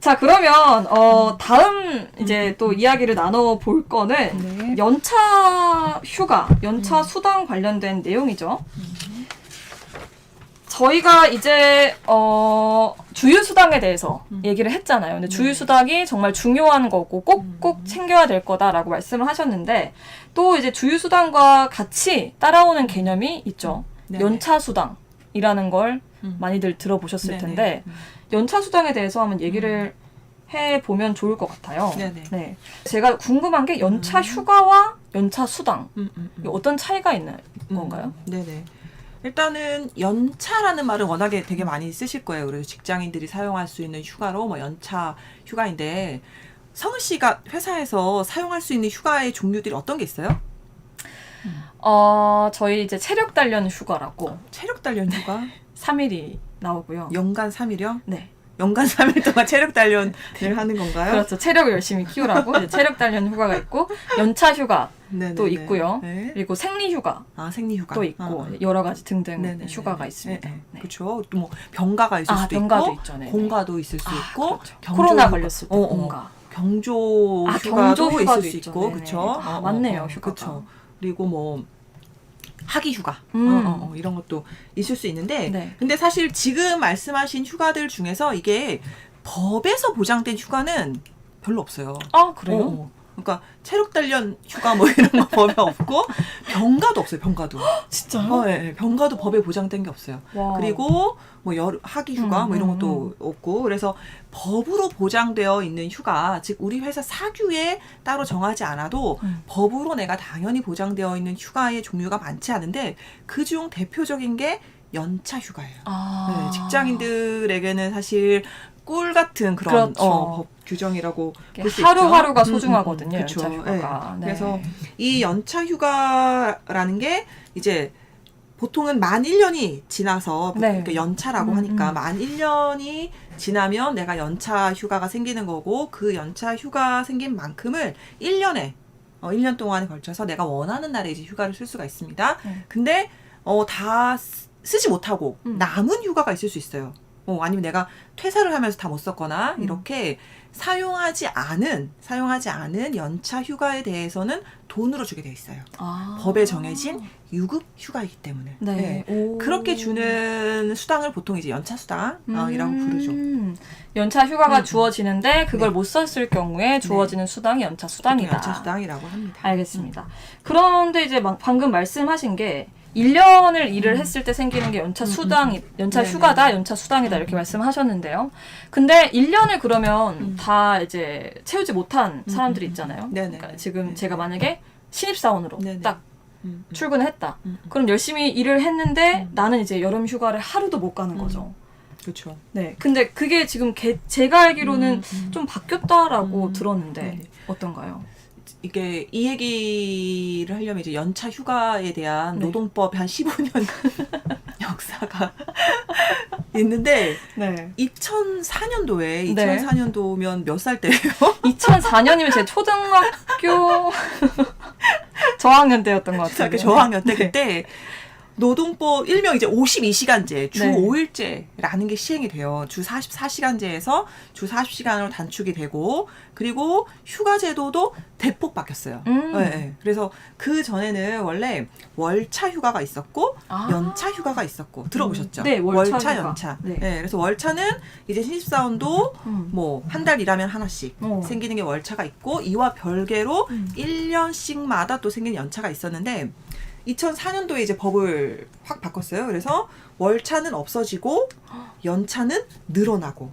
자, 그러면 다음 이제 또 이야기를 나눠볼 거는 네. 연차 휴가, 연차 수당 관련된 내용이죠. 저희가 이제 주휴수당에 대해서 얘기를 했잖아요. 근데 주휴수당이 정말 중요한 거고 꼭꼭 챙겨야 될 거다라고 말씀을 하셨는데, 또 이제 주휴수당과 같이 따라오는 개념이 있죠. 네네. 연차수당이라는 걸 많이들 들어보셨을 네네. 텐데, 연차수당에 대해서 한번 얘기를 해보면 좋을 것 같아요. 네네. 네. 제가 궁금한 게 연차 휴가와 연차 수당, 어떤 차이가 있는 건가요? 네네. 일단은 연차라는 말은 워낙에 되게 많이 쓰실 거예요. 그래서 직장인들이 사용할 수 있는 휴가로 뭐 연차 휴가인데, 성은 씨가 회사에서 사용할 수 있는 휴가의 종류들이 어떤 게 있어요? 저희 이제 체력 단련 휴가라고 체력 단련 휴가? 3일이 나오고요. 연간 3일이요? 네. 연간 3일 동안 체력 단련을 하는 건가요? 그렇죠. 체력을 열심히 키우라고 이제 체력 단련 휴가가 있고, 연차 휴가 네네네. 또 있고요. 네. 그리고 생리 휴가 아, 생리 휴가. 또 있고, 여러 가지 등등 네네네. 휴가가 있습니다. 네. 네. 그렇죠. 또 뭐 병가가 있을 수도 병가도 있고, 있죠. 네. 공가도 있을 수 있고, 그렇죠. 경조 코로나 휴가. 걸렸을 때 공가. 경조 휴가도 경조 휴가도 있을 수 있죠. 있고, 네네. 그렇죠. 맞네요, 휴가가. 그렇죠. 그리고 뭐 학위 휴가 이런 것도 있을 수 있는데, 네. 근데 사실 지금 말씀하신 휴가들 중에서 이게 법에서 보장된 휴가는 별로 없어요. 아, 그래요? 그러니까 체력 단련 휴가 뭐 이런 거 법에 없고, 병가도 없어요. 병가도. 진짜요? 네, 병가도 법에 보장된 게 없어요. 와. 그리고 뭐 학위 휴가 뭐 이런 것도 없고, 그래서 법으로 보장되어 있는 휴가, 즉 우리 회사 사규에 따로 정하지 않아도 법으로 내가 당연히 보장되어 있는 휴가의 종류가 많지 않은데, 그중 대표적인 게 연차 휴가예요. 네, 직장인들에게는 사실 꿀 같은 그런 그렇죠. 법 규정이라고 볼 수 있죠. 하루하루가 소중하거든요. 그렇죠. 연차 휴가가. 네. 네. 그래서 이 연차 휴가라는 게 이제 보통은 만 1년이 지나서, 네. 그러니까 연차라고 하니까 만 1년이 지나면 내가 연차 휴가가 생기는 거고, 그 연차 휴가 생긴 만큼을 1년에 1년 동안에 걸쳐서 내가 원하는 날에 이제 휴가를 쓸 수가 있습니다. 근데 다 쓰지 못하고 남은 휴가가 있을 수 있어요. 아니면 내가 퇴사를 하면서 다 못 썼거나 이렇게 사용하지 않은 연차 휴가에 대해서는 돈으로 주게 돼 있어요. 법에 정해진 유급 휴가이기 때문에. 네. 그렇게 주는 수당을 보통 이제 연차 수당이라고 부르죠. 연차 휴가가 주어지는데 그걸 네. 못 썼을 경우에 주어지는 수당이 연차 수당이다. 연차 수당이라고 합니다. 알겠습니다. 그런데 이제 방금 말씀하신 게 1년을 일을 했을 때 생기는 게 연차 수당이, 연차 네네. 휴가다, 연차 수당이다 이렇게 말씀하셨는데요. 근데 1년을 그러면 다 이제 채우지 못한 사람들이 있잖아요. 네네. 그러니까 지금 네네. 제가 만약에 신입사원으로 네네. 딱 출근을 했다. 그럼 열심히 일을 했는데 나는 이제 여름 휴가를 하루도 못 가는 거죠. 그렇죠. 네. 근데 그게 지금 제가 알기로는 좀 바뀌었다라고 들었는데 네네. 어떤가요? 이게 이 얘기를 하려면 이제 연차 휴가에 대한 네. 노동법이 한 15년 역사가 있는데, 네. 2004년도에 네. 2004년도면 몇 살 때예요? 2004년이면 제 초등학교 저학년 때였던 것 같아요. 초등학교 저학년 때. 네. 그때 노동법 일명 이제 52시간제, 주 네. 5일제라는 게 시행이 돼요. 주 44시간제에서 주 40시간으로 단축이 되고, 그리고 휴가 제도도 대폭 바뀌었어요. 네. 그래서 그 전에는 원래 월차 휴가가 있었고 연차 휴가가 있었고, 들어보셨죠? 네, 월차 휴가. 연차. 네. 네, 그래서 월차는 이제 신입사원도 뭐 한 달 일하면 하나씩 생기는 게 월차가 있고, 이와 별개로 1년씩마다 또 생기는 연차가 있었는데, 2004년도에 이제 법을 확 바꿨어요. 그래서 월차는 없어지고 연차는 늘어나고,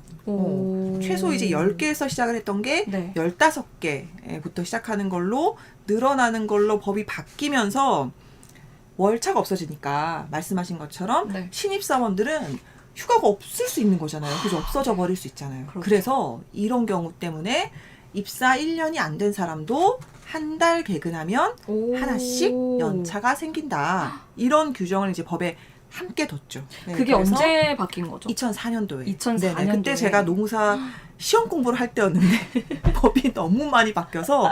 최소 이제 10개에서 시작을 했던 게 네. 15개부터 시작하는 걸로 늘어나는 걸로 법이 바뀌면서, 월차가 없어지니까 말씀하신 것처럼 네. 신입사원들은 휴가가 없을 수 있는 거잖아요. 그래서 없어져 버릴 수 있잖아요. 그렇죠. 그래서 이런 경우 때문에 입사 1년이 안 된 사람도 한 달 개근하면 하나씩 연차가 생긴다. 이런 규정을 이제 법에 함께 뒀죠. 네, 그게 그래서 언제 바뀐 거죠? 2004년도에. 2004년도에. 네네, 그때 제가 농사 시험 공부를 할 때였는데 법이 너무 많이 바뀌어서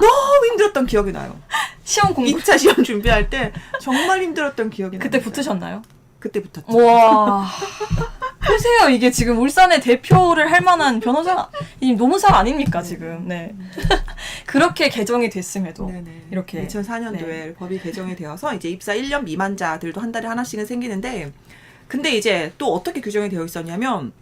너무 힘들었던 기억이 나요. 시험 공부 2차 시험 준비할 때 정말 힘들었던 기억이 나요. 그때 붙으셨나요? 그때 붙었죠. 와. 보세요. 이게 지금 울산의 대표를 할 만한 변호사, 이 노무사 아닙니까, 지금. 네. 그렇게 개정이 됐음에도. 네네. 이렇게. 2004년도에 네. 법이 개정이 되어서 이제 입사 1년 미만자들도 한 달에 하나씩은 생기는데, 근데 이제 또 어떻게 규정이 되어 있었냐면,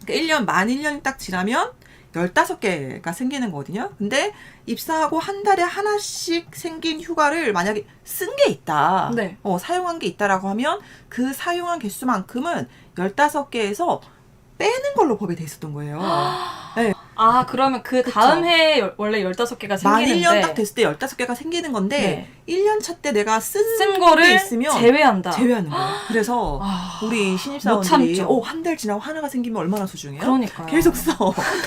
1년, 만 1년이 딱 지나면 15개가 생기는 거거든요. 근데 입사하고 한 달에 하나씩 생긴 휴가를 만약에 쓴 게 있다. 네. 사용한 게 있다라고 하면 그 사용한 개수만큼은 15개에서 빼는 걸로 법이 돼 있었던 거예요. 네. 아, 그러면 그 다음 해에 원래 15개가 만 생기는데 1년 딱 됐을 때 15개가 생기는 건데 네. 1년 차 때 내가 쓴 게 거를 있으면 제외한다. 제외하는 거예요. 그래서 우리 못 신입사원들이 참죠. 한 달 지나고 하나가 생기면 얼마나 소중해요? 그러니까요. 계속 써.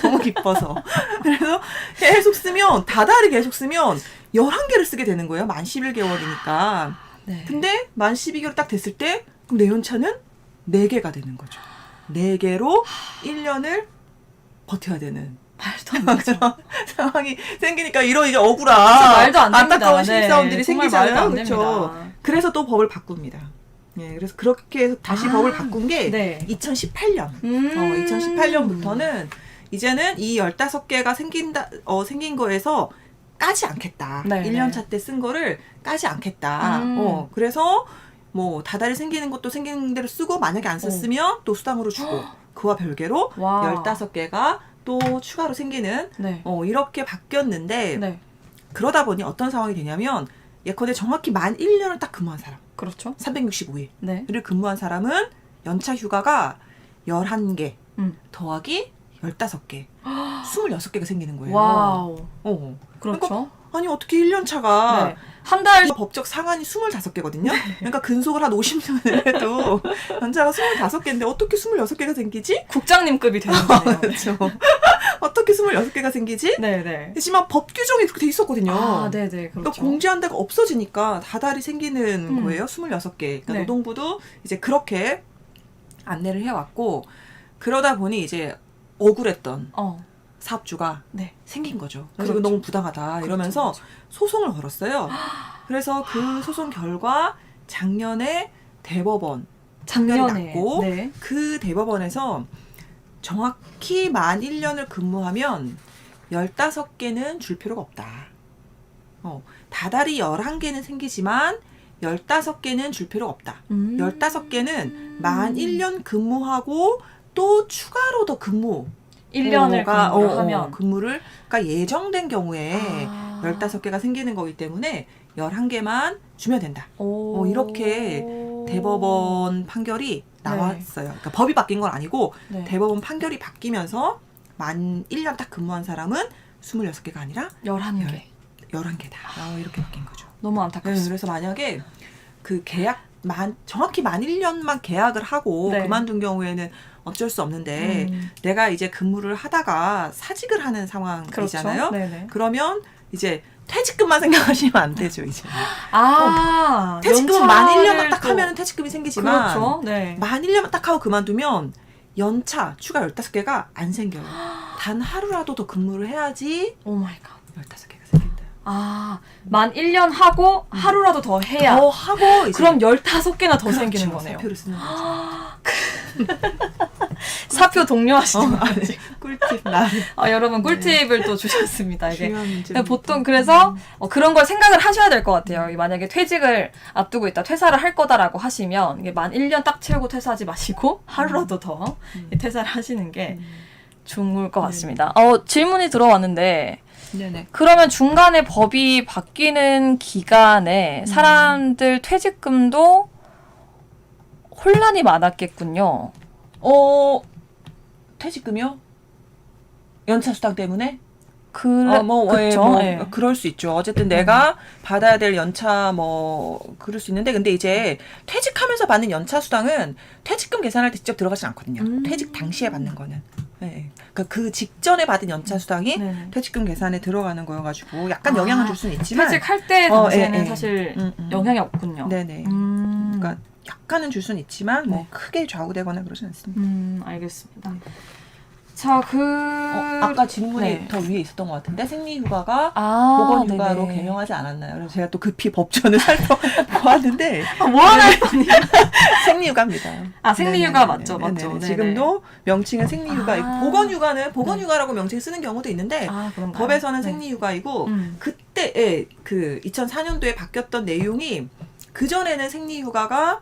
너무 기뻐서. 그래서 계속 쓰면 다달이 계속 쓰면 11개를 쓰게 되는 거예요. 만 11개월이니까. 네. 근데 만 12개월 딱 됐을 때 그럼 내 연차는 4개가 되는 거죠. 4개로 1년을 버텨야 되는 말도 안 되죠. 그런 상황이 생기니까 이런 이제 억울한 말도 안 됩니다. 안타까운 신입사원들이 네, 정말 말도 생기잖아요. 안 그렇죠. 됩니다. 그래서 또 법을 바꿉니다. 예, 그래서 그렇게 해서 다시 법을 바꾼 게 네. 2018년. 2018년부터는 이제는 이 15개가 생긴 거에서 까지 않겠다. 네, 1년 네. 차 때 쓴 거를 까지 않겠다. 그래서 뭐 다달이 생기는 것도 생기는 대로 쓰고 만약에 안 썼으면 또 수당으로 주고 그와 별개로 와. 15개가 또 추가로 생기는 네. 이렇게 바뀌었는데 네. 그러다 보니 어떤 상황이 되냐면 예컨대 정확히 만 1년을 딱 근무한 사람 그렇죠. 365일을 네. 근무한 사람은 연차 휴가가 11개 더하기 15개 26개가 생기는 거예요. 와우. 그러니까 그렇죠. 아니 어떻게 1년 차가 네. 한 달 법적 상한이 25개거든요. 그러니까 근속을 한 50년을 해도 연차가 25개인데 어떻게 26개가 생기지? 국장님급이 되는 거네요. 그렇죠. 어떻게 26개가 생기지? 네네. 하지만 법 규정이 그렇게 돼 있었거든요. 아, 네네. 그렇죠. 그러니까 공제한 데가 없어지니까 다달이 생기는 거예요. 26개. 그러니까 네. 노동부도 이제 그렇게 안내를 해왔고 그러다 보니 이제 억울했던 사업주가 네. 생긴 거죠. 그렇죠. 그리고 너무 부당하다 이러면서 그렇죠. 소송을 걸었어요. 그래서 그 소송 결과 작년에 대법원 판결이 났고 네. 그 대법원에서 정확히 만 1년을 근무하면 15개는 줄 필요가 없다. 다달이 11개는 생기지만 15개는 줄 필요가 없다. 15개는 만 1년 근무하고 또 추가로 더 1년을 하면 근무를 그러니까 예정된 경우에 15개가 생기는 거기 때문에 11개만 주면 된다. 이렇게 대법원 판결이 나왔어요. 그러니까 법이 바뀐 건 아니고 네. 대법원 판결이 바뀌면서 만 1년 딱 근무한 사람은 26개가 아니라 11개. 11개다. 이렇게 바뀐 거죠. 너무 네, 안타깝습니다. 그래서 만약에 그 계약 정확히 만 1년만 계약을 하고 네. 그만둔 경우에는 어쩔 수 없는데 내가 이제 근무를 하다가 사직을 하는 상황이잖아요. 그렇죠. 네네. 그러면 이제 퇴직금만 생각하시면 안 되죠, 이제. 퇴직금은 연차를 만 1년만 딱 또- 하면 퇴직금이 생기지만 그렇죠. 네. 만 1년만 딱 하고 그만두면 연차 추가 15개가 안 생겨요. 단 하루라도 더 근무를 해야지 오 마이 갓. 15개가 생긴다. 만 1년 하고 하루라도 더 해야. 더 하고 이제 그럼 15개나 더 그렇죠. 생기는 거네요. 사표를 쓰는 거죠. 사표 독려하시는 거지. 꿀팁 나. 여러분 꿀팁을 또 주셨습니다. 이게 중요한 문제. 근데 보통 그래서 그런 걸 생각을 하셔야 될 것 같아요. 만약에 퇴직을 앞두고 있다, 퇴사를 할 거다라고 하시면 이게 만 1년 딱 채우고 퇴사하지 마시고 하루라도 더 퇴사를 하시는 게 좋을 것 같습니다. 질문이 들어왔는데 네네. 그러면 중간에 법이 바뀌는 기간에 사람들 퇴직금도 혼란이 많았겠군요. 퇴직금이요? 연차 수당 때문에? 그렇죠. 네. 그럴 수 있죠. 어쨌든 내가 받아야 될 연차 그럴 수 있는데 근데 이제 퇴직하면서 받는 연차 수당은 퇴직금 계산할 때 직접 들어가진 않거든요. 퇴직 당시에 받는 거는. 네. 그러니까 그 직전에 받은 연차 수당이 네. 퇴직금 계산에 들어가는 거여가지고 약간 영향을 줄 수는 있지만 퇴직할 때 당시에는 예. 사실 영향이 없군요. 네네. 그러니까 약간은 줄 수는 있지만 뭐 크게 좌우되거나 그러진 않습니다. 알겠습니다. 자, 아까 질문이 네. 더 위에 있었던 것 같은데 생리휴가가 아, 보건휴가로 네네. 개명하지 않았나요? 그래서 제가 또 급히 법전을 살펴보았는데 뭐 하나 했더니. 생리휴가입니다. 아, 생리휴가 네네네네. 맞죠, 맞죠. 네네. 네네. 지금도 명칭은 생리휴가이고 아. 보건휴가는 보건휴가라고 명칭 쓰는 경우도 있는데 아, 그런가요? 법에서는 네. 생리휴가이고 음. 그때에 그 2004년도에 바뀌었던 내용이 그 전에는 생리휴가가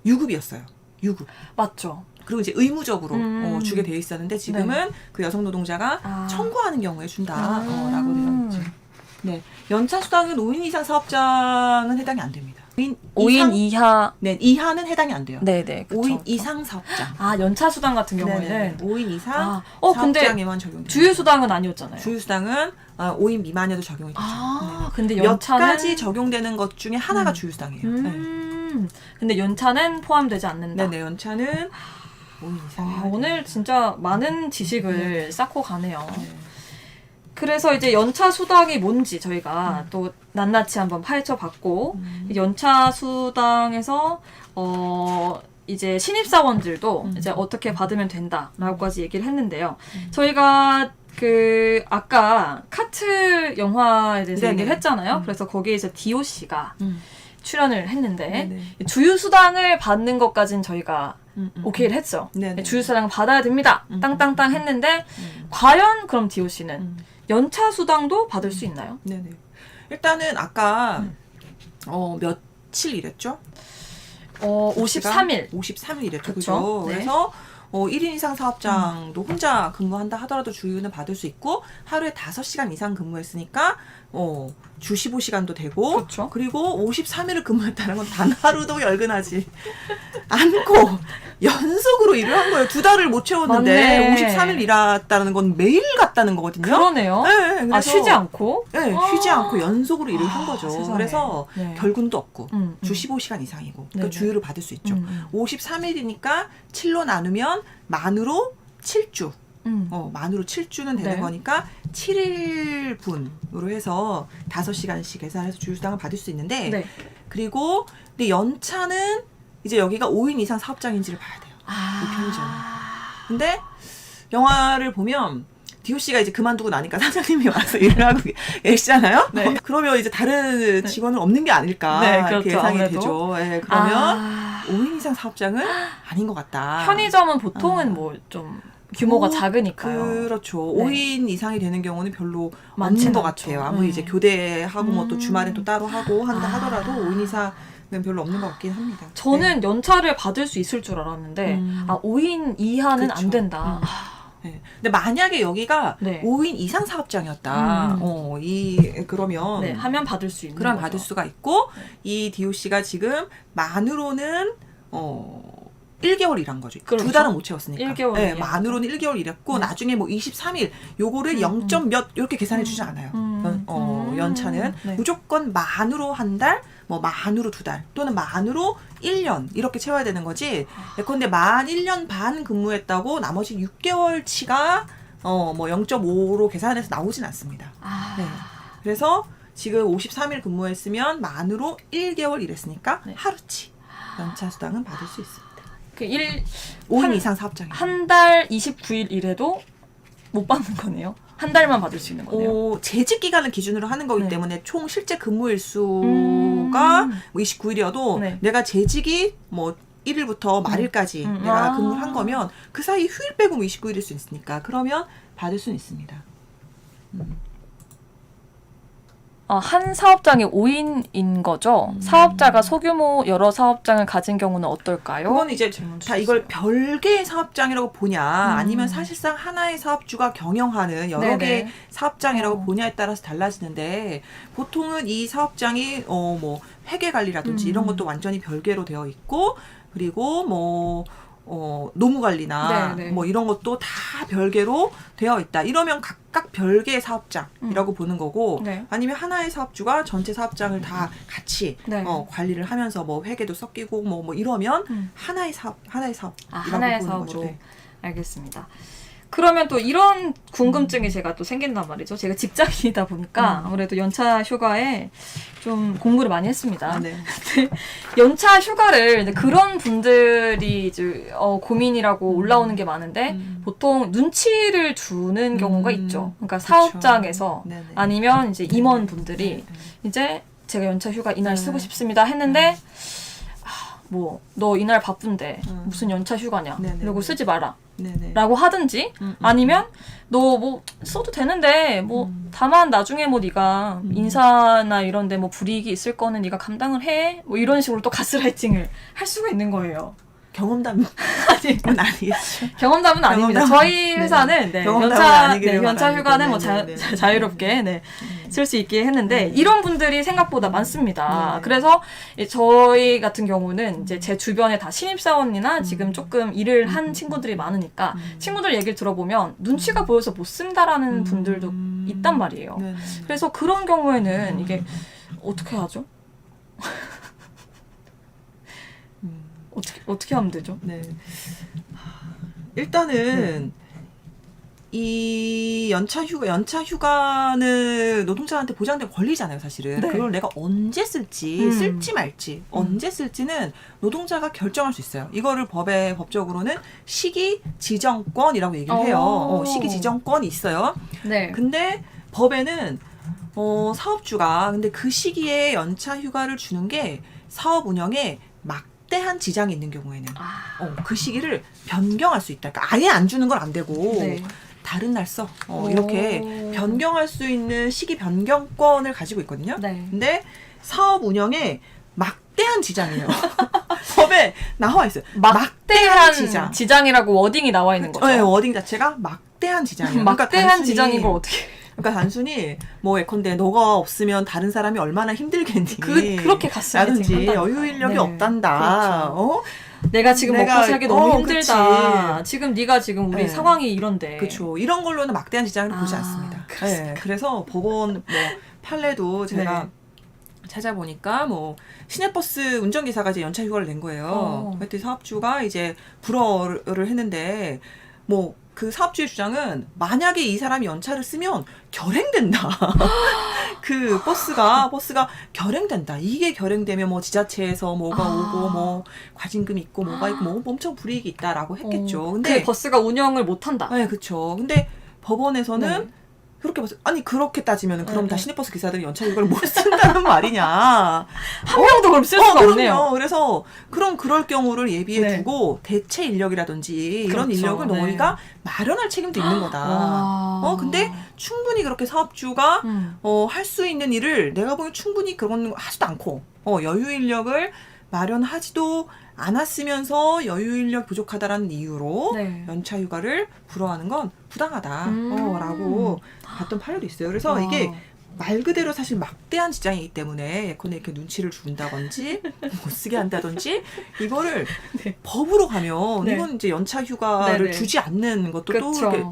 유급이었어요. 유급. 맞죠. 그리고 이제 의무적으로 주게 돼 있었는데 지금은 그 여성 노동자가 아. 청구하는 경우에 준다라고 되어 있죠. 네, 연차 수당은 5인 이상 사업장은 해당이 안 됩니다. 5인 이하. 네, 이하는 해당이 안 돼요. 네네. 그쵸, 5인 그쵸. 이상 사업장. 아, 연차수당 같은 경우에는. 네네. 5인 이상 아, 근데 사업장에만 적용돼요. 주휴수당은 아니었잖아요. 주휴수당은 5인 미만에도 적용이 되죠. 아, 근데 몇 연차는. 가지 적용되는 것 중에 하나가 주휴수당이에요. 네. 근데 연차는 포함되지 않는다. 네네, 연차는 5인 이상. 아, 오늘 진짜 많은 지식을 쌓고 가네요. 네. 그래서 이제 연차 수당이 뭔지 저희가 또 낱낱이 한번 파헤쳐봤고, 연차 수당에서 이제 신입사원들도 이제 어떻게 받으면 된다라고까지 얘기를 했는데요. 저희가 그 아까 카트 영화에 대해서 네네. 얘기를 했잖아요. 그래서 거기에 이제 DOC가 출연을 했는데 네네. 주휴수당을 받는 것까지는 저희가 오케이를 했죠. 네네. 주휴수당을 받아야 됩니다. 땅땅땅 했는데 과연 그럼 DOC는 연차 수당도 받을 수 있나요? 네네. 일단은 아까 며칠 일했죠? 53일. 53일 일했죠. 그쵸? 그죠? 네. 그래서 1인 이상 사업장도 혼자 근무한다 하더라도 주휴는 받을 수 있고 하루에 5시간 이상 근무했으니까 주 15시간도 되고 그쵸. 그리고 53일을 근무했다는 건 단 하루도 열근하지 않고 연속으로 일을 한 거예요. 2달을 못 채웠는데 맞네. 53일 일했다는 건 매일 갔다는 거거든요. 그러네요. 네, 아, 쉬지 않고? 네, 쉬지 않고 연속으로 일을 한 거죠. 세상에. 그래서 네. 결근도 없고 음. 주 15시간 이상이고 네네. 그러니까 주휴를 받을 수 있죠. 음. 53일이니까 7로 나누면 만으로 7주. 만으로 7주는 되는 네. 거니까 7일분으로 해서 5시간씩 계산해서 주휴수당을 받을 수 있는데 네. 그리고 근데 연차는 이제 여기가 5인 이상 사업장인지를 봐야 돼요. 이 편의점은. 근데 영화를 보면 DOC가 이제 그만두고 나니까 사장님이 와서 일을 하고 계시잖아요. 네. 그러면 이제 다른 직원은 없는 게 아닐까 네, 이렇게 그렇죠. 예상이 아무래도. 되죠. 네, 그러면 5인 이상 사업장은 아닌 것 같다. 편의점은 보통은 뭐 좀 규모가 작으니까요. 그렇죠. 네. 5인 이상이 되는 경우는 별로 많지는 없는 것 않죠. 같아요. 아무리 네. 이제 교대하고 뭐 또 주말엔 또 따로 하고 한다 하더라도 5인 이상은 별로 없는 것 같긴 합니다. 저는 연차를 받을 수 있을 줄 알았는데 5인 이하는 그쵸. 안 된다. 네. 근데 만약에 여기가 네. 5인 이상 사업장이었다. 그러면 네, 하면 받을 수 있는 그럼 거죠. 받을 수가 있고 이 DOC가 지금 만으로는 1개월 일한 거죠. 그렇죠. 2달은 못 채웠으니까. 1개월 네, 일한 만으로는 1개월 일했고 나중에 뭐 23일 요거를 0. 몇 이렇게 계산해 주지 않아요. 연차는 네. 무조건 만으로 한 달, 뭐 만으로 2달 또는 만으로 1년 이렇게 채워야 되는 거지. 예컨대 만 1년 반 근무했다고 나머지 6개월치가 뭐 0.5로 계산해서 나오진 않습니다. 네. 그래서 지금 53일 근무했으면 만으로 1개월 일했으니까 네. 하루치 연차 수당은 받을 수 있습니다. 5인 5인 이상 사업장이. 한 달 29일 일해도 못 받는 거네요. 한 달만 받을 수 있는 거네요. 재직 기간을 기준으로 하는 거기 네. 때문에 총 실제 근무 일수가 뭐 29일이어도 네. 내가 재직이 뭐 1일부터 말일까지 내가 근무를 한 거면 그 사이 휴일 빼고 뭐 29일일 수 있으니까 그러면 받을 수는 있습니다. 한 사업장이 5인인 거죠. 사업자가 소규모 여러 사업장을 가진 경우는 어떨까요? 그건 이제 질문 다 주셨어요. 이걸 별개의 사업장이라고 보냐 아니면 사실상 하나의 사업주가 경영하는 여러 네네. 개의 사업장이라고 보냐에 따라서 달라지는데 보통은 이 사업장이 뭐 회계 관리라든지 이런 것도 완전히 별개로 되어 있고 그리고 뭐 노무 관리나 네네. 뭐 이런 것도 다 별개로 되어 있다. 이러면 각각 별개의 사업장이라고 보는 거고 네. 아니면 하나의 사업주가 전체 사업장을 다 같이 네. 관리를 하면서 뭐 회계도 섞이고 뭐 이러면 하나의 사업이라고 하나의 보는 사업으로. 거죠. 네. 알겠습니다. 그러면 또 이런 궁금증이 제가 또 생긴단 말이죠. 제가 직장인이다 보니까 아무래도 연차 휴가에 좀 공부를 많이 했습니다. 아, 네. 연차 휴가를 근데 그런 분들이 이제 고민이라고 올라오는 게 많은데 보통 눈치를 주는 경우가 있죠. 그러니까 사업장에서 네네. 아니면 이제 임원분들이 네네. 이제 제가 연차 휴가 이날 네. 쓰고 싶습니다 했는데 뭐 너 이날 바쁜데 무슨 연차 휴가냐 네네. 그리고 쓰지 마라 네네. 라고 하든지 아니면 너 뭐 써도 되는데 뭐 다만 나중에 뭐 네가 인사나 이런데 뭐 불이익이 있을 거는 네가 감당을 해 뭐 이런 식으로 또 가스라이팅을 할 수가 있는 거예요. 경험담은 아니겠죠. 경험담은 아닙니다. 경험담은- 저희 회사는 네, 경험담은 연차 아니기를 연차 바랍니다. 휴가는 뭐 네네네. 자유롭게 쓸 수 있게 했는데 이런 분들이 생각보다 많습니다. 네. 그래서 저희 같은 경우는 이제 제 주변에 다 신입사원이나 지금 조금 일을 한 친구들이 많으니까 친구들 얘기를 들어보면 눈치가 보여서 못 쓴다라는 분들도 있단 말이에요. 네네. 그래서 그런 경우에는 이게 어떻게 하죠? 어떻게 하면 되죠? 네. 일단은 이 연차 휴가는 노동자한테 보장된 권리잖아요, 사실은. 네. 그걸 내가 언제 쓸지, 쓸지 말지, 언제 쓸지는 노동자가 결정할 수 있어요. 이거를 법적으로는 시기 지정권이라고 얘기를 해요. 시기 지정권이 있어요. 네. 근데 법에는 사업주가 근데 그 시기에 연차 휴가를 주는 게 사업 운영에 막대한 지장이 있는 경우에는 그 시기를 변경할 수 있다. 그러니까 아예 안 주는 건 안 되고 네. 다른 날 써. 이렇게 변경할 수 있는 시기 변경권을 가지고 있거든요. 네. 근데 사업 운영에 막대한 지장이에요. 법에 나와 있어요. 막대한 지장이라고 워딩이 나와 있는 거죠. 네, 워딩 자체가 막대한 지장이에요. 막대한 지장인 걸 어떻게? 그러니까 단순히 뭐 예컨대 너가 없으면 다른 사람이 얼마나 힘들겠니? 그렇게 가스라이팅 라든지 여유 인력이 네. 없단다. 그렇죠. 내가 지금 먹고 살기 너무 힘들다. 지금 네가 지금 우리 네. 상황이 이런데. 그렇죠. 이런 걸로는 막대한 지장을 보지 않습니다. 네, 그래서 법원 뭐 판례도 제가 찾아보니까 뭐 시내버스 운전기사가 이제 연차 휴가를 낸 거예요. 그랬더니 사업주가 이제 불허를 했는데 뭐 그 사업주의 주장은 만약에 이 사람이 연차를 쓰면 결행된다. 그 버스가 결행된다. 이게 결행되면 뭐 지자체에서 뭐가 오고 뭐 과징금 있고 뭐가 있고 뭐 엄청 불이익이 있다라고 했겠죠. 근데 그 버스가 운영을 못 한다. 네, 그렇죠. 근데 법원에서는 그렇게 봤어요. 아니 그렇게 따지면 그럼 다 시내버스 기사들이 연차 휴가를 못 쓴다는 말이냐. 한 명도 그럼 쓸 수가 없네요. 그럼요. 그래서 그럴 경우를 예비해 두고 대체 인력이라든지 이런 인력을 너희가 마련할 책임도 있는 거다. 근데 충분히 그렇게 사업주가 할 수 있는 일을 내가 보기엔 충분히 그런 거 하지도 않고 여유 인력을 마련하지도 않았으면서 여유 인력 부족하다라는 이유로 연차 휴가를 불허하는 건 부당하다라고 봤던 판례도 있어요. 그래서 이게 말 그대로 사실 막대한 지장이기 때문에 예컨대 이렇게 눈치를 준다든지 못 쓰게 한다든지 이거를 법으로 가면 이건 이제 연차 휴가를 주지 않는 것도 또 이렇게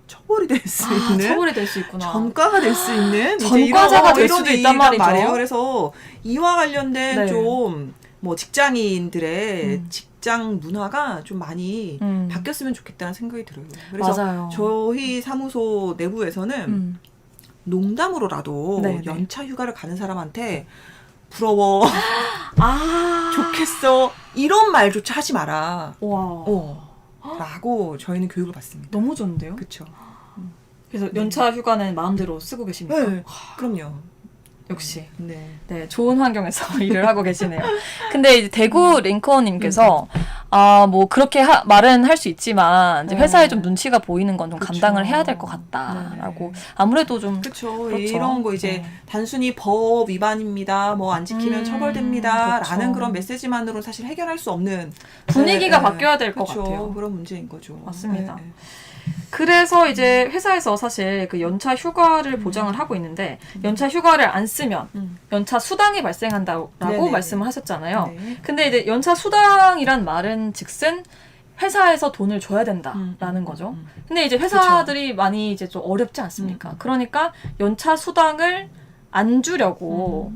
처벌이 될 수 있는 처벌이 될 수 있구나. 전과가 될 수 있는 전과자가 될 수도 있단 말이죠. 그래서 이와 관련된 좀 뭐 직장인들의 직장 문화가 좀 많이 바뀌었으면 좋겠다는 생각이 들어요. 그래서 맞아요. 저희 사무소 내부에서는 농담으로라도 연차 휴가를 가는 사람한테 부러워, 좋겠어 이런 말조차 하지 마라. 라고 저희는 교육을 받습니다. 너무 좋은데요? 그렇죠. 그래서 연차 휴가는 마음대로 쓰고 계십니까? 네, 그럼요. 역시. 네. 좋은 환경에서 일을 하고 계시네요. 근데 이제 대구 링컨님께서, 뭐, 그렇게 말은 할 수 있지만, 이제 회사에 좀 눈치가 보이는 건 좀 감당을 해야 될 것 같다라고. 아무래도 좀. 그렇죠. 이런 거 이제 단순히 법 위반입니다. 뭐 안 지키면 처벌됩니다. 라는 그런 메시지만으로 사실 해결할 수 없는 분위기가 바뀌어야 될 것 같아요. 그런 문제인 거죠. 맞습니다. 그래서 이제 회사에서 사실 그 연차 휴가를 보장을 하고 있는데 연차 휴가를 안 쓰면 연차 수당이 발생한다라고 말씀을 하셨잖아요. 근데 이제 연차 수당이란 말은 즉슨 회사에서 돈을 줘야 된다라는 거죠. 근데 이제 회사들이 많이 이제 좀 어렵지 않습니까? 그러니까 연차 수당을 안 주려고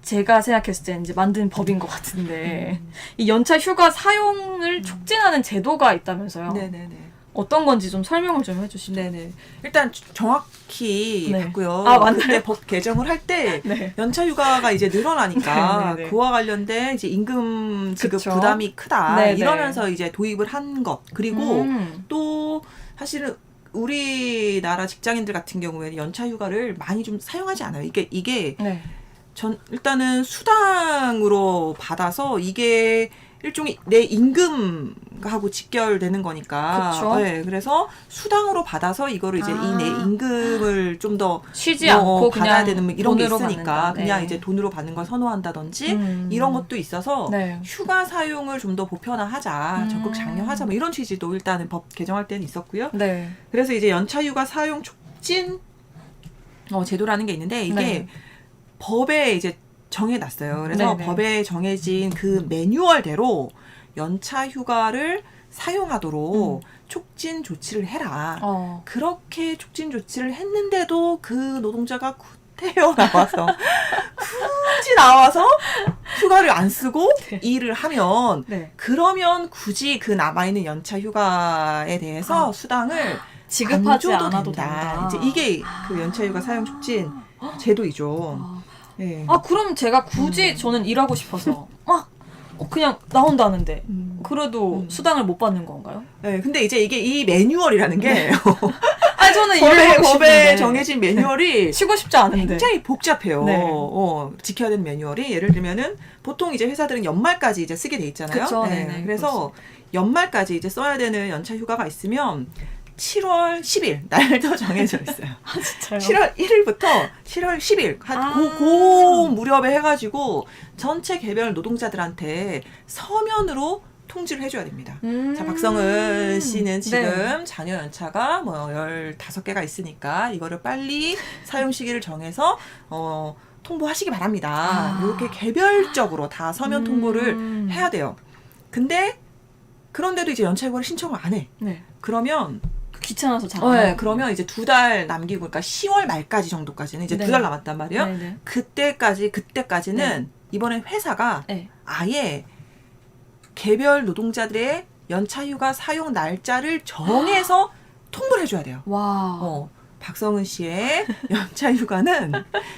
제가 생각했을 때 이제 만든 법인 것 같은데 이 연차 휴가 사용을 촉진하는 제도가 있다면서요. 네네네. 어떤 건지 좀 설명을 좀 해주시죠. 네네. 일단 정확히 네. 봤고요. 아, 맞나요? 근데 법 개정을 할 때 네. 연차 휴가가 이제 늘어나니까 네네네. 그와 관련된 이제 임금 지급 그쵸. 부담이 크다. 네네. 이러면서 이제 도입을 한 것. 그리고 또 사실은 우리나라 직장인들 같은 경우에는 연차 휴가를 많이 좀 사용하지 않아요. 이게 네. 일단은 수당으로 받아서 이게 일종의 내 임금하고 직결되는 거니까. 그쵸. 네, 그래서 수당으로 받아서 이거를 이제 이 내 임금을 좀 더 쉬지 않고 받아야 그냥 되는 이런 게 돈으로 있으니까 받는다. 그냥 네. 이제 돈으로 받는 걸 선호한다든지 이런 것도 있어서 네. 휴가 사용을 좀 더 보편화하자, 적극 장려하자 뭐 이런 취지도 일단은 법 개정할 때는 있었고요. 네. 그래서 이제 연차 휴가 사용 촉진 제도라는 게 있는데 이게 네. 법에 이제 정해놨어요. 그래서 네네. 법에 정해진 그 매뉴얼대로 연차 휴가를 사용하도록 촉진 조치를 해라. 그렇게 촉진 조치를 했는데도 그 노동자가 구태여 나와서 굳이 나와서 휴가를 안 쓰고 네. 일을 하면 네. 그러면 굳이 그 남아있는 연차 휴가에 대해서 수당을 지급하지 안 줘도 않아도 된다. 된다. 이제 이게 그 연차 휴가 사용 촉진 제도이죠. 네. 그럼 제가 굳이 저는 일하고 싶어서 막 그냥 나온다는데 그래도 수당을 못 받는 건가요? 네, 근데 이제 이게 이 매뉴얼이라는 게 아니 저는 일을 하고 법에 싶은데 정해진 매뉴얼이 쉬고 싶지 않은데 굉장히 복잡해요. 네. 지켜야 되는 매뉴얼이 예를 들면은 보통 이제 회사들은 연말까지 이제 쓰게 돼 있잖아요. 그쵸, 네. 네네, 그래서 연말까지 이제 써야 되는 연차 휴가가 있으면 7월 10일 날도 정해져 있어요. 진짜요? 7월 1일부터 7월 10일 고 무렵에 해가지고 전체 개별 노동자들한테 서면으로 통지를 해줘야 됩니다. 자, 박성은 씨는 지금 네. 자녀 연차가 뭐 15개가 있으니까 이거를 빨리 사용 시기를 정해서 통보하시기 바랍니다. 이렇게 개별적으로 다 서면 통보를 해야 돼요. 근데 그런데도 이제 연차 휴가를 신청을 안 해. 네. 그러면 귀찮아서 잘. 네, 그러면 이제 2달 남기고, 그러니까 10월 말까지 정도까지는 이제 네. 2달 남았단 말이에요. 네네. 그때까지는 이번에 회사가 네. 아예 개별 노동자들의 연차휴가 사용 날짜를 정해서 통보를 해줘야 돼요. 와. 박성은 씨의 연차휴가는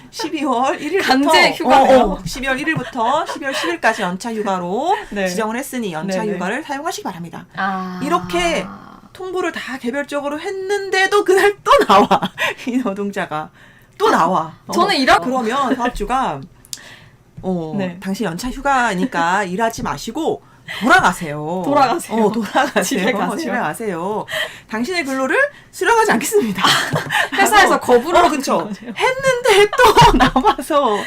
12월 1일부터 강제 휴가네요. 12월 1일부터 12월 10일까지 연차휴가로 네. 지정을 했으니 연차휴가를 사용하시기 바랍니다. 이렇게 통보를 다 개별적으로 했는데도 그날 또 나와. 이 노동자가 또 나와. 저는 그러면 사업주가 네. 당신 연차 휴가니까 일하지 마시고 돌아가세요. 돌아가세요. 집에 가세요. 집에 가세요. 당신의 근로를 수령하지 않겠습니다. 회사에서 거부를 그렇죠. 했는데 또 남아서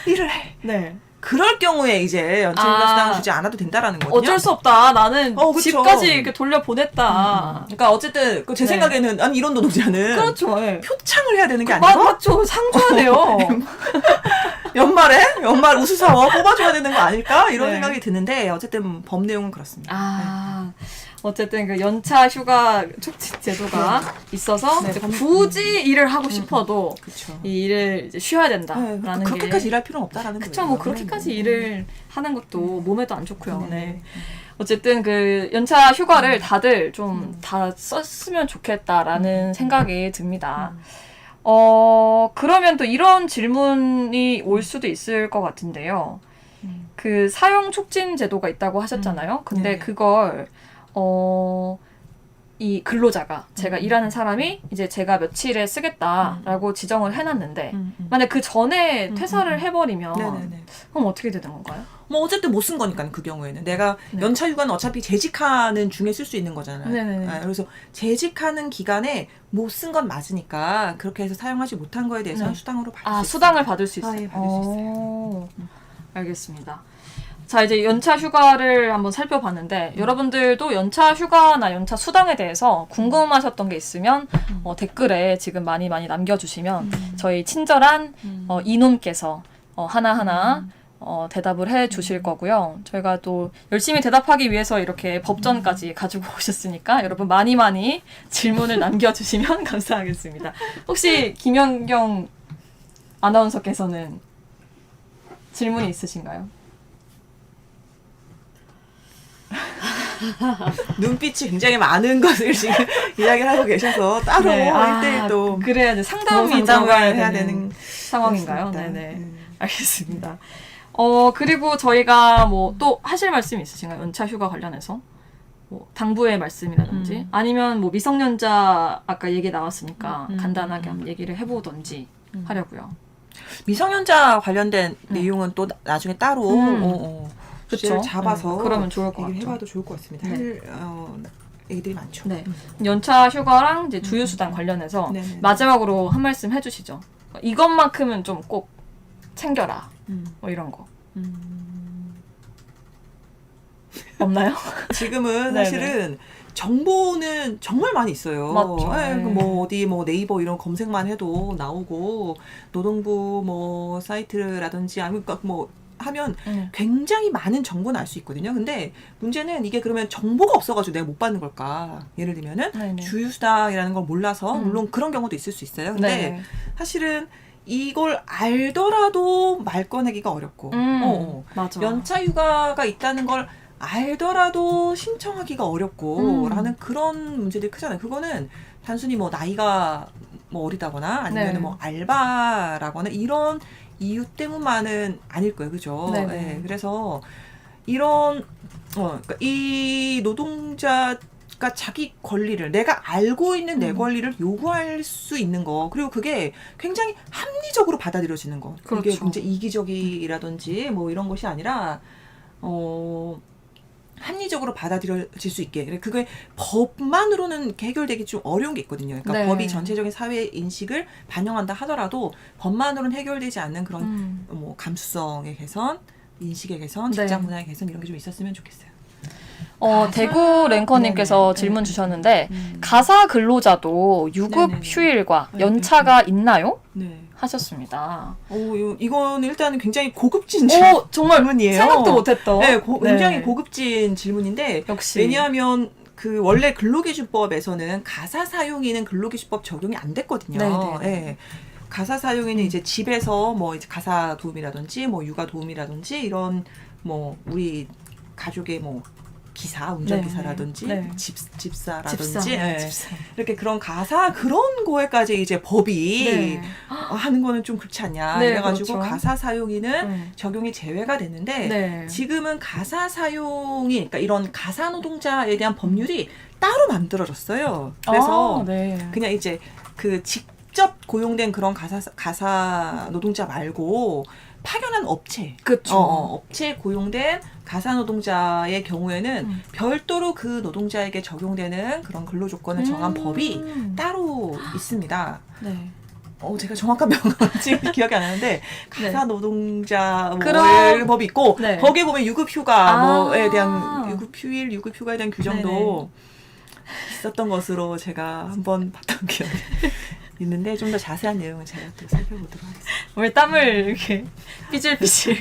일을 해. 네. 그럴 경우에 이제 연차 휴가 수당을 주지 않아도 된다라는 거거든요. 어쩔 수 없다. 나는 그쵸. 집까지 이렇게 돌려보냈다. 그러니까 어쨌든 제 네. 생각에는 아니 이런 노동자는 그렇죠. 네. 표창을 해야 되는 게 아니고 맞죠. 상 줘야 돼요. 연말 우수사원 뽑아줘야 되는 거 아닐까 이런 네. 생각이 드는데 어쨌든 법 내용은 그렇습니다. 어쨌든 그 연차 휴가 촉진 제도가 있어서 이제 굳이 일을 하고 싶어도 그렇죠. 이 일을 이제 쉬어야 된다라는 게. 그렇게까지 일할 필요는 없다라는 거예요. 그쵸. 뭐 그렇게까지 일을 하는 것도 몸에도 안 좋고요. 네. 어쨌든 그 연차 휴가를 다들 좀 다 썼으면 좋겠다라는 생각이 듭니다. 그러면 또 이런 질문이 올 수도 있을 것 같은데요. 그 사용 촉진 제도가 있다고 하셨잖아요. 근데 네네. 그걸 이 근로자가 제가 일하는 사람이 이제 제가 며칠에 쓰겠다라고 지정을 해놨는데 만약 그 전에 퇴사를 해버리면 네네네. 그럼 어떻게 되는 건가요? 뭐 어쨌든 못 쓴 거니까 그 경우에는 내가 네. 연차 휴가는 어차피 재직하는 중에 쓸 수 있는 거잖아요. 네네네. 그래서 재직하는 기간에 못 쓴 건 맞으니까 그렇게 해서 사용하지 못한 거에 대해서는 네. 수당으로 받을 수 있어요. 수당을 받을 수 있어요. 예, 받을 수 있어요. 알겠습니다. 자, 이제 연차 휴가를 한번 살펴봤는데 여러분들도 연차 휴가나 연차 수당에 대해서 궁금하셨던 게 있으면 댓글에 지금 많이 남겨주시면 저희 친절한 이놈께서 하나하나 대답을 해 주실 거고요. 저희가 또 열심히 대답하기 위해서 이렇게 법전까지 가지고 오셨으니까 여러분 많이 질문을 남겨주시면 감사하겠습니다. 혹시 김연경 아나운서께서는 질문이 있으신가요? 눈빛이 굉장히 많은 것을 지금 이야기를 하고 계셔서 따로 네. 1대1 또 그래야지 상담이 상담을 들어가야 해야 되는 되는 상황인가요? 그렇습니다. 네네. 알겠습니다. 그리고 저희가 뭐 또 하실 말씀이 있으신가요? 연차 휴가 관련해서? 뭐 당부의 말씀이라든지 아니면 뭐 미성년자 아까 얘기 나왔으니까 간단하게 한번 얘기를 해보던지 하려고요. 미성년자 관련된 내용은 또 나중에 따로 주제를 그쵸? 잡아서 그러면 좋을 것 얘기를 같죠. 해봐도 좋을 것 같습니다. 네. 얘기들이 많죠. 네. 연차 휴가랑 이제 주휴수당 관련해서 네네. 마지막으로 한 말씀 해주시죠. 이것만큼은 좀 꼭 챙겨라. 뭐 이런 거. 없나요? 지금은 네네. 사실은 정보는 정말 많이 있어요. 맞죠. 네, 네. 뭐 어디 뭐 네이버 이런 검색만 해도 나오고 노동부 뭐 사이트라든지 아니면 뭐 하면 굉장히 많은 정보는 알 수 있거든요. 근데 문제는 이게 그러면 정보가 없어가지고 내가 못 받는 걸까? 예를 들면은 네네. 주휴수당이라는 걸 몰라서 물론 그런 경우도 있을 수 있어요. 근데 네. 사실은 이걸 알더라도 말 꺼내기가 어렵고 맞아. 연차 휴가가 있다는 걸 알더라도 신청하기가 어렵고 라는 그런 문제들이 크잖아요. 그거는 단순히 뭐 나이가 뭐 어리다거나 아니면 네. 뭐 알바라거나 이런 이유 때문만은 아닐 거예요. 그죠? 네네. 네, 그래서 이런 그러니까 이 노동자가 자기 권리를 내가 알고 있는 내 권리를 요구할 수 있는 거 그리고 그게 굉장히 합리적으로 받아들여지는 거 그렇죠. 이게 문제 이기적이라든지 뭐 이런 것이 아니라 합리적으로 받아들여질 수 있게 그게 법만으로는 이렇게 해결되기 좀 어려운 게 있거든요. 그러니까 네. 법이 전체적인 사회 인식을 반영한다 하더라도 법만으로는 해결되지 않는 그런 뭐 감수성의 개선, 인식의 개선, 네. 직장 문화의 개선 이런 게 좀 있었으면 좋겠어요. 대구 랭커님께서 네네. 질문 주셨는데 가사 근로자도 유급 네네네. 휴일과 네, 연차가 있나요? 네. 하셨습니다. 이건 일단 굉장히 고급진 정말 질문이에요. 생각도 못했던. 네, 굉장히 고급진 질문인데 역시. 왜냐하면 그 원래 근로기준법에서는 가사 사용인은 근로기준법 적용이 안 됐거든요. 네네. 네. 가사 사용인은 이제 집에서 뭐 이제 가사 도우미라든지 뭐 육아 도우미라든지 이런 뭐 우리 가족의 뭐 기사, 운전기사라든지 네. 집사라든지 네, 예. 집사. 이렇게 그런 가사 그런 거에까지 이제 법이 네. 하는 거는 좀 그렇지 않냐 네, 이래가지고 그렇죠. 가사 사용인은 적용이 제외가 됐는데 네. 지금은 가사 사용이 그러니까 이런 가사 노동자에 대한 법률이 따로 만들어졌어요. 그래서 네. 그냥 이제 그 직접 고용된 그런 가사 노동자 말고 파견한 업체, 그쵸. 업체에 고용된 가사 노동자의 경우에는 별도로 그 노동자에게 적용되는 그런 근로 조건을 정한 법이 따로 있습니다. 네. 제가 정확한 명은 지금 기억이 안 나는데 가사 노동자 뭐 그럼- 법이 있고 네. 거기에 보면 유급휴가 아. 뭐에 대한 유급휴일, 유급휴가에 대한 규정도 있었던 것으로 제가 한번 봤던 기억이 있는데 좀 더 자세한 내용은 제가 또 살펴보도록 하겠습니다. 왜 땀을 이렇게 삐질삐질.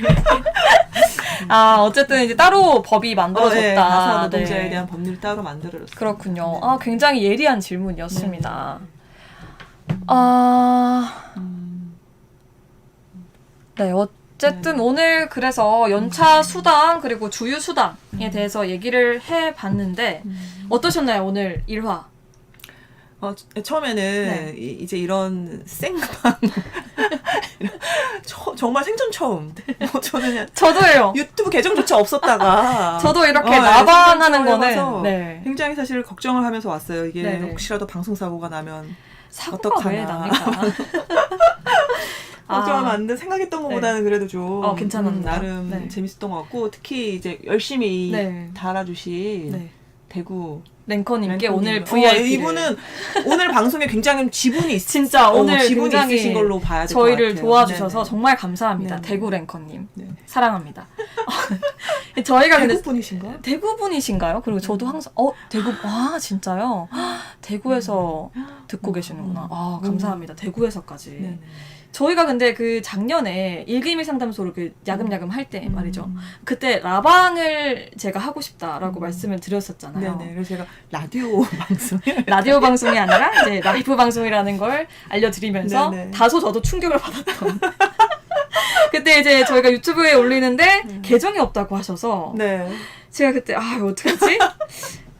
어쨌든 이제 따로 법이 만들어졌다. 네, 가사 노동자에 네. 대한 법률 따로 만들어졌어요. 그렇군요. 네. 굉장히 예리한 질문이었습니다. 네, 어쨌든 오늘 그래서 연차 수당 그리고 주휴 수당에 대해서 얘기를 해봤는데 어떠셨나요, 오늘 1화? 처음에는 네. 이제 이런 생방 정말 생전 처음 저는 그냥 저도예요. 유튜브 계정조차 없었다가 저도 이렇게 생방 나반하는 촬영해서 거는 네. 굉장히 사실 걱정을 하면서 왔어요. 이게 네네. 혹시라도 방송사고가 나면 사고가 왜 어떡하나. 납니까? 걱정하면 안 돼. 생각했던 것보다는 그래도 좀 괜찮았나요? 나름 네. 재밌었던 것 같고 특히 이제 열심히 네. 달아주신 네. 대구 랭커님께 랭커님. 오늘 VIP를 이분은 오늘 방송에 굉장히 지분이 진짜 오늘 지분이 굉장히 있으신 걸로 봐야 될 것 저희를 같아요. 도와주셔서 네네. 정말 감사합니다. 네네. 대구 랭커님. 네. 사랑합니다. 저희가 근데 대구 분이신가? 대구 분이신가요? 그리고 저도 항상 대구 진짜요? 대구에서 듣고 계시는구나. 감사합니다. 대구에서까지. 네네. 저희가 근데 그 작년에 일기밀 상담소를 그 야금야금 할 때 말이죠. 그때 라방을 제가 하고 싶다라고 말씀을 드렸었잖아요. 네네. 그래서 제가 라디오 방송에 라디오 방송이 아니라 이제 라이브 방송이라는 걸 알려드리면서 네네. 다소 저도 충격을 받았던. 그때 이제 저희가 유튜브에 올리는데 계정이 없다고 하셔서 네. 제가 그때 이거 어떡하지?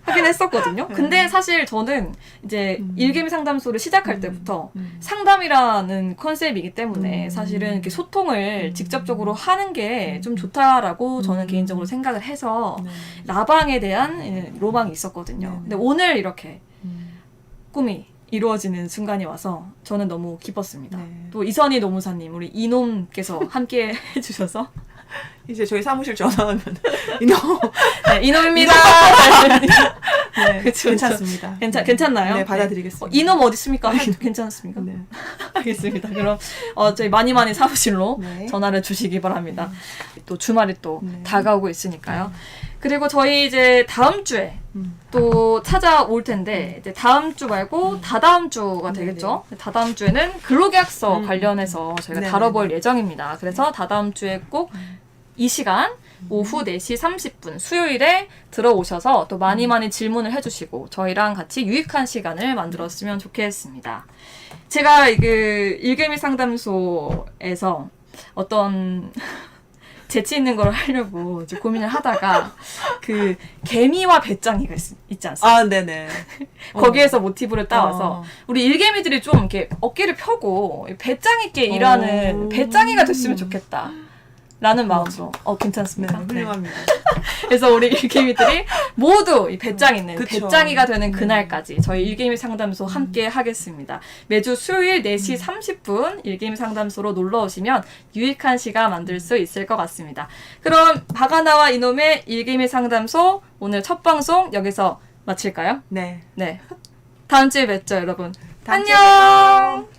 하긴 했었거든요. 근데 사실 저는 이제 일개미 상담소를 시작할 때부터 상담이라는 컨셉이기 때문에 사실은 이렇게 소통을 직접적으로 하는 게 좀 좋다라고 저는 개인적으로 생각을 해서 네. 라방에 대한 로망이 있었거든요. 근데 오늘 이렇게 꿈이 이루어지는 순간이 와서 저는 너무 기뻤습니다. 네. 또 이선희 노무사님, 우리 이놈께서 함께 해주셔서 이제 저희 사무실 전화하면 이놈 네, 이놈입니다. 네, 그쵸, 괜찮습니다. 괜찮나요? 네, 받아드리겠습니다. 이놈 어디 있습니까? 괜찮습니까? 네. 알겠습니다. 그럼 저희 많이 사무실로 네. 전화를 주시기 바랍니다. 또 주말이 또 네. 다가오고 있으니까요. 그리고 저희 이제 다음 주에 또 찾아올 텐데 이제 다음 주 말고 다다음 주가 되겠죠. 다다음 주에는 근로계약서 관련해서 저희가 네네. 다뤄볼 예정입니다. 그래서 다다음 주에 꼭 이 시간 오후 4시 30분 수요일에 들어오셔서 또 많이 질문을 해주시고 저희랑 같이 유익한 시간을 만들었으면 좋겠습니다. 제가 일개미 상담소에서 어떤 재치 있는 걸 하려고 이제 고민을 하다가 그 개미와 배짱이가 있지 않습니까? 아, 네네. 거기에서 모티브를 따와서 우리 일개미들이 좀 이렇게 어깨를 펴고 배짱 있게 일하는 배짱이가 됐으면 좋겠다. 라는 마음으로 괜찮습니다. 네, 훌륭합니다. 그래서 우리 일개미들이 모두 이 배짱 있는 그쵸. 배짱이가 되는 그날까지 저희 일개미 상담소 함께 하겠습니다. 매주 수요일 4시 30분 일개미 상담소로 놀러 오시면 유익한 시간 만들 수 있을 것 같습니다. 그럼 바가나와 이놈의 일개미 상담소 오늘 첫 방송 여기서 마칠까요? 네. 네. 다음 주에 뵙죠, 여러분. 다음 주에 안녕!